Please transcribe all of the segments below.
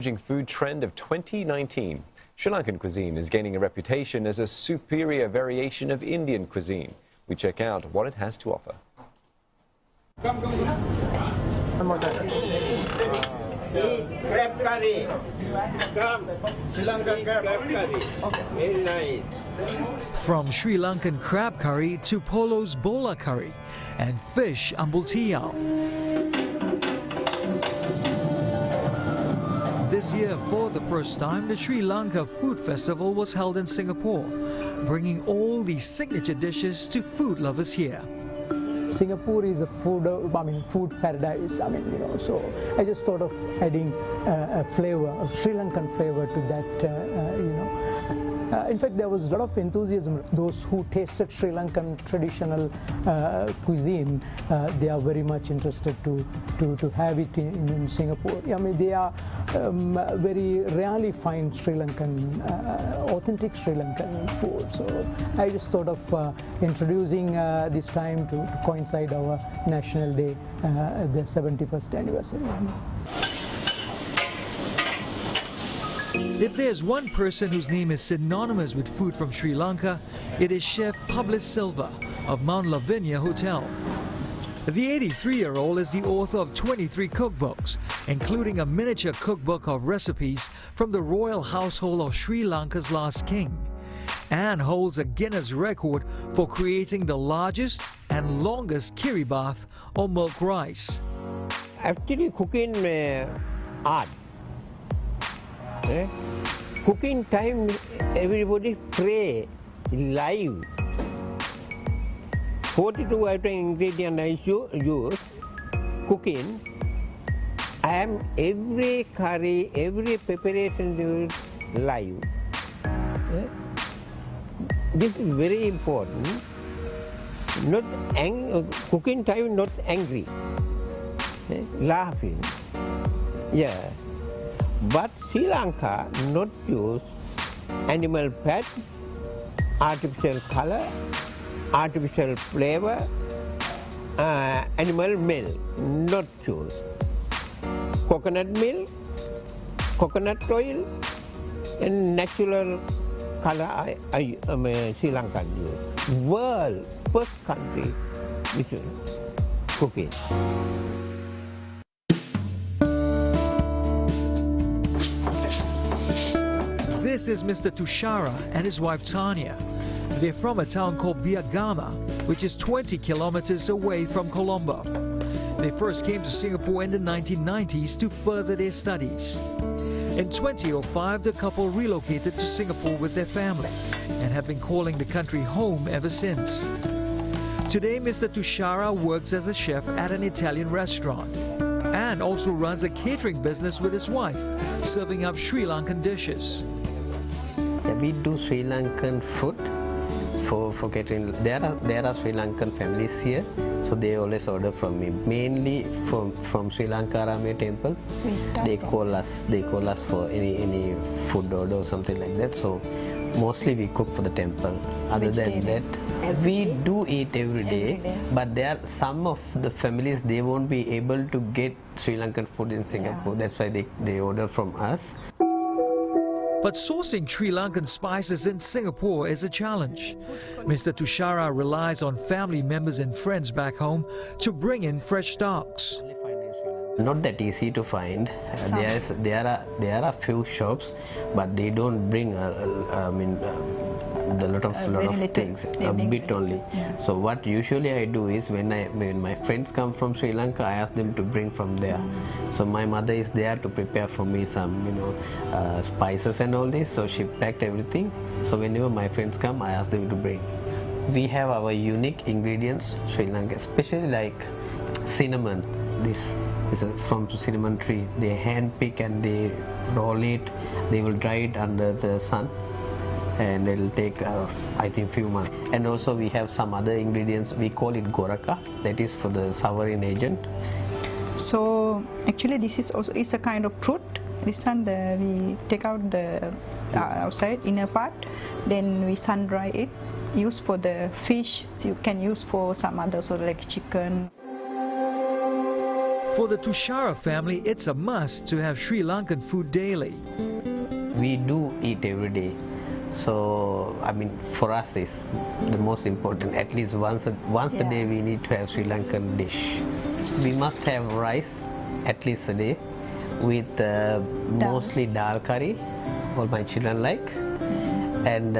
emerging food trend of 2019. Sri Lankan cuisine is gaining a reputation as a superior variation of Indian cuisine. We check out what it has to offer. Crab curry. Come, Sri Lankan crab curry. Very nice. From Sri Lankan crab curry to Polo's bola curry and fish ambultiao. This year, for the first time, the Sri Lanka Food Festival was held in Singapore, bringing all these signature dishes to food lovers here. Singapore is a food paradise. So I just thought of adding a flavor, a Sri Lankan flavor to that, in fact, there was a lot of enthusiasm. Those who tasted Sri Lankan traditional cuisine, they are very much interested to have it in Singapore. They are very rarely find Sri Lankan, authentic Sri Lankan food. So I just thought of introducing this time to coincide our National Day, the 71st anniversary. If there's one person whose name is synonymous with food from Sri Lanka, it is Chef Publis Silva of Mount Lavinia Hotel. The 83-year-old is the author of 23 cookbooks, including a miniature cookbook of recipes from the royal household of Sri Lanka's last king, and holds a Guinness record for creating the largest and longest kiri bath or milk rice. Actually, cooking art. Cooking time, everybody pray live. 42 item ingredient I use. Cooking, I am every curry, every preparation use live. This is very important. Not cooking time, not angry, laughing. Yeah. But Sri Lanka not use animal fat, artificial color, artificial flavor, animal milk, not use. Coconut milk, coconut oil, and natural color Sri Lanka use. World first country which is cooking. This is Mr. Tushara and his wife Tanya. They're from a town called Biagama, which is 20 kilometers away from Colombo. They first came to Singapore in the 1990s to further their studies. In 2005, the couple relocated to Singapore with their family and have been calling the country home ever since. Today, Mr. Tushara works as a chef at an Italian restaurant and also runs a catering business with his wife, serving up Sri Lankan dishes. We do Sri Lankan food for catering. There are Sri Lankan families here, so they always order from me. Mainly from Sri Lanka Ramaya Temple. They call us for any food order or something like that. So mostly we cook for the temple. Other than that, we do eat every day. But there are some of the families, they won't be able to get Sri Lankan food in Singapore. Yeah. That's why they order from us. But sourcing Sri Lankan spices in Singapore is a challenge. Mr. Tushara relies on family members and friends back home to bring in fresh stocks. Not that easy to find. There are a few shops, but they don't bring a lot of things, a bit only. Yeah. So what usually I do is when my friends come from Sri Lanka, I ask them to bring from there. So my mother is there to prepare for me some spices and all this. So she packed everything. So whenever my friends come, I ask them to bring. We have our unique ingredients, Sri Lanka, especially like cinnamon. This is from cinnamon tree. They hand pick and they roll it. They will dry it under the sun, and it will take I think few months. And also we have some other ingredients. We call it goraka, that is for the souring agent. So actually this is also a kind of fruit. This one we take out the outside inner part, then we sun dry it. Use for the fish. You can use for some other sort of like chicken. For the Tushara family, it's a must to have Sri Lankan food daily. We do eat every day. So, I mean, for us it's the most important. At least once a day we need to have Sri Lankan dish. We must have rice at least a day with mostly dal curry, all my children like, and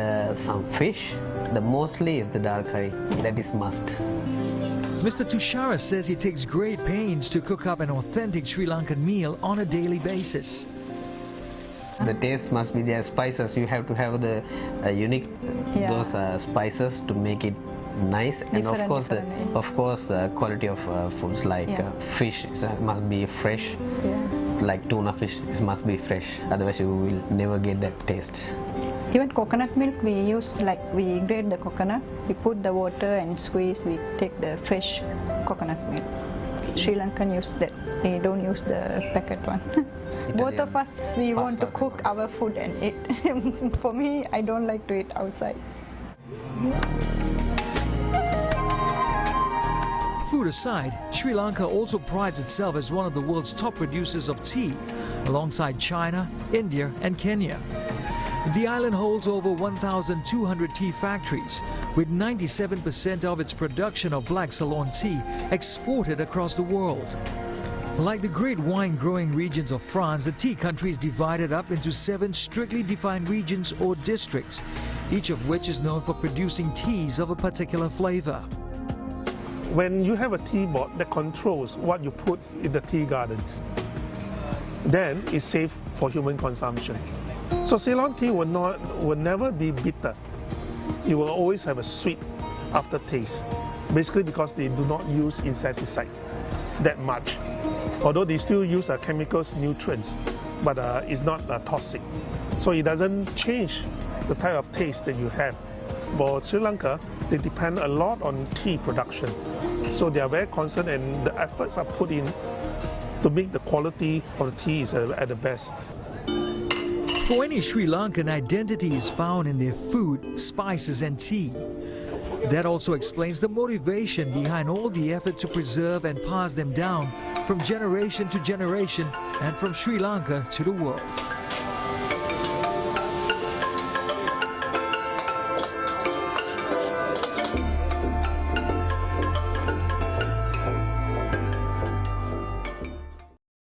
some fish. The mostly is the dal curry, that is must. Mr. Tushara says he takes great pains to cook up an authentic Sri Lankan meal on a daily basis. The taste must be there. Spices, you have to have the unique those spices to make it nice, and of course the quality of foods like fish must be fresh. Like tuna fish, it must be fresh, otherwise you will never get that taste. Even coconut milk we use, like we grate the coconut, we put the water and squeeze, we take the fresh coconut milk. Sri Lankan use that, they don't use the packet one. Both of us, we want to cook our food and eat. For me, I don't like to eat outside. Food aside, Sri Lanka also prides itself as one of the world's top producers of tea, alongside China, India and Kenya. The island holds over 1,200 tea factories, with 97% of its production of black Ceylon tea exported across the world. Like the great wine-growing regions of France, the tea country is divided up into 7 strictly defined regions or districts, each of which is known for producing teas of a particular flavor. When you have a tea board that controls what you put in the tea gardens, then it's safe for human consumption. So Ceylon tea will never be bitter. It will always have a sweet aftertaste, basically because they do not use insecticide that much. Although they still use chemicals, nutrients, but it's not toxic. So it doesn't change the type of taste that you have. But Sri Lanka, they depend a lot on tea production. So they are very concerned, and the efforts are put in to make the quality of the tea at the best. For any Sri Lankan, identity is found in their food, spices and tea. That also explains the motivation behind all the effort to preserve and pass them down from generation to generation and from Sri Lanka to the world.